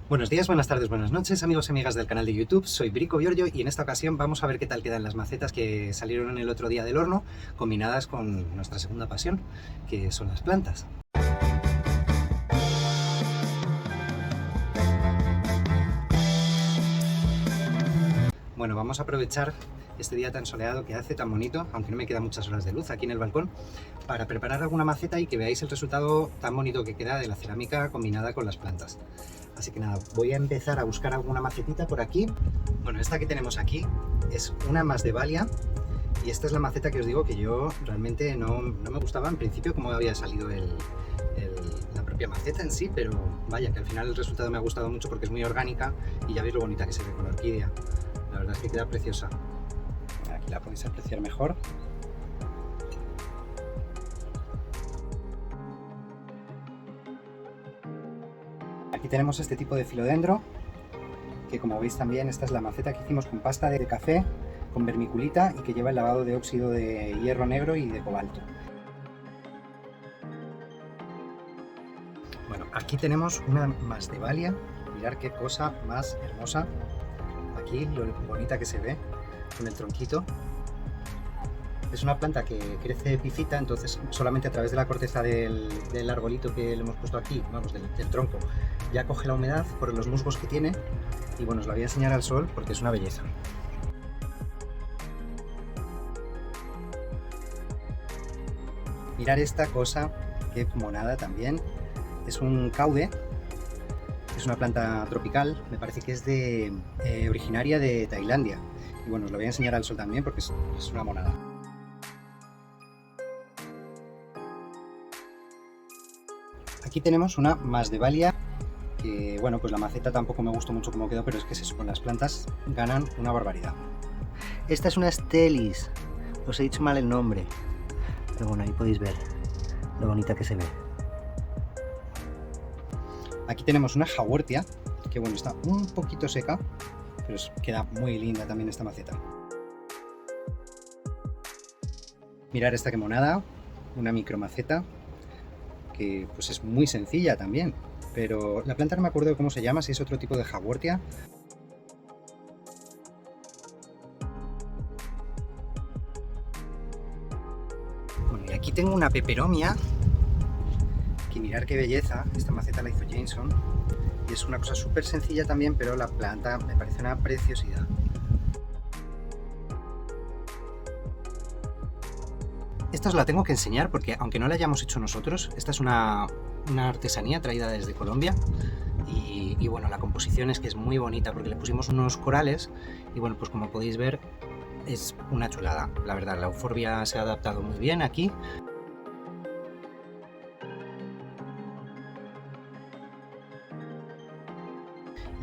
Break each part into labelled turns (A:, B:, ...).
A: Buenos días, buenas tardes, buenas noches, amigos y amigas del canal de YouTube. Soy Brico Giorgio y en esta ocasión vamos a ver qué tal quedan las macetas que salieron el otro día del horno, combinadas con nuestra segunda pasión, que son las plantas. Bueno, vamos a aprovechar este día tan soleado que hace, tan bonito, aunque no me quedan muchas horas de luz aquí en el balcón, para preparar alguna maceta y que veáis el resultado tan bonito que queda de la cerámica combinada con las plantas. Así que nada, voy a empezar a buscar alguna macetita por aquí. Bueno, esta que tenemos aquí es una Masdevallia y esta es la maceta que os digo que yo realmente no me gustaba en principio cómo había salido la propia maceta en sí, pero vaya que al final el resultado me ha gustado mucho porque es muy orgánica y ya veis lo bonita que se ve con la orquídea. La verdad es que queda preciosa. Aquí la podéis apreciar mejor. Aquí tenemos este tipo de filodendro, que como veis también esta es la maceta que hicimos con pasta de café, con vermiculita y que lleva el lavado de óxido de hierro negro y de cobalto. Bueno, aquí tenemos una Masdevallia, mirad qué cosa más hermosa. Aquí lo bonita que se ve con el tronquito. Es una planta que crece epifita, entonces solamente a través de la corteza del arbolito que le hemos puesto aquí, vamos, del tronco, ya coge la humedad por los musgos que tiene. Y bueno, os la voy a enseñar al sol porque es una belleza. Mirad esta cosa, qué monada también. Es un caude, es una planta tropical, me parece que es originaria de Tailandia. Y bueno, os la voy a enseñar al sol también porque es una monada. Aquí tenemos una Masdevallia, que bueno, pues la maceta tampoco me gustó mucho cómo quedó, pero es que es eso, con las plantas ganan una barbaridad. Esta es una Stelis, os he dicho mal el nombre, pero bueno, ahí podéis ver lo bonita que se ve. Aquí tenemos una Haworthia, que bueno, está un poquito seca, pero queda muy linda también esta maceta. Mirad esta que monada, una micromaceta, que pues es muy sencilla también, pero la planta no me acuerdo de cómo se llama, si es otro tipo de Haworthia. Bueno, y aquí tengo una peperomia, que mirad qué belleza, esta maceta la hizo Jameson, y es una cosa súper sencilla también, pero la planta me parece una preciosidad. Esta os la tengo que enseñar porque aunque no la hayamos hecho nosotros, esta es una artesanía traída desde Colombia y bueno, la composición es que es muy bonita porque le pusimos unos corales y bueno, pues como podéis ver es una chulada, la verdad, la euphorbia se ha adaptado muy bien aquí.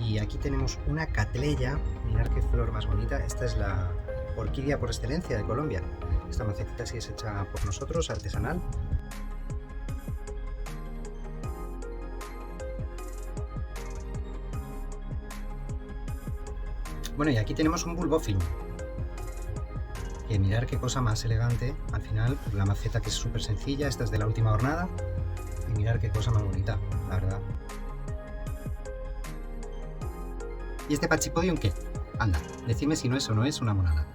A: Y aquí tenemos una Cattleya, mirad qué flor más bonita, esta es la orquídea por excelencia de Colombia. Esta macetita sí es hecha por nosotros, artesanal. Bueno, y aquí tenemos un Bulbophyllum, que mirad qué cosa más elegante. Al final, pues la maceta que es súper sencilla, esta es de la última hornada, y mirad qué cosa más bonita, la verdad. ¿Y este Pachypodium qué? Anda, decidme si no es o no es una monada.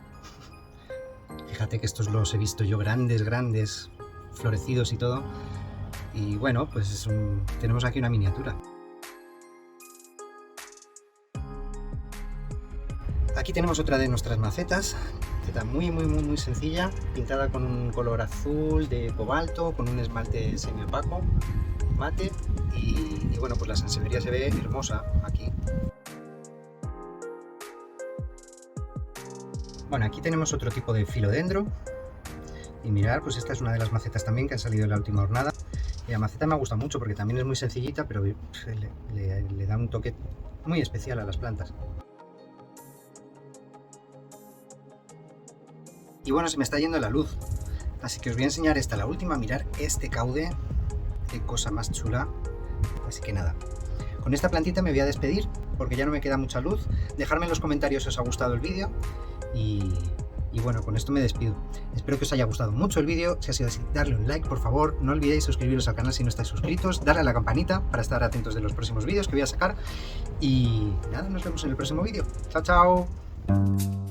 A: Fíjate que estos los he visto yo grandes, florecidos y todo. Y bueno, pues tenemos aquí una miniatura. Aquí tenemos otra de nuestras macetas, maceta muy sencilla, pintada con un color azul de cobalto, con un esmalte semiopaco, mate, y bueno, pues la sansevieria se ve hermosa aquí. Bueno, aquí tenemos otro tipo de filodendro y mirad, pues esta es una de las macetas también que han salido en la última hornada y la maceta me gusta mucho porque también es muy sencillita, pero le da un toque muy especial a las plantas. Y bueno, se me está yendo la luz, así que os voy a enseñar esta, la última. Mirad este caude, qué cosa más chula. Así que nada, con esta plantita me voy a despedir porque ya no me queda mucha luz. Dejadme en los comentarios si os ha gustado el vídeo y Y bueno, con esto me despido. Espero que os haya gustado mucho el vídeo. Si ha sido así, darle un like, por favor. No olvidéis suscribiros al canal si no estáis suscritos. Darle a la campanita para estar atentos de los próximos vídeos que voy a sacar. Y nada, nos vemos en el próximo vídeo. ¡Chao, chao!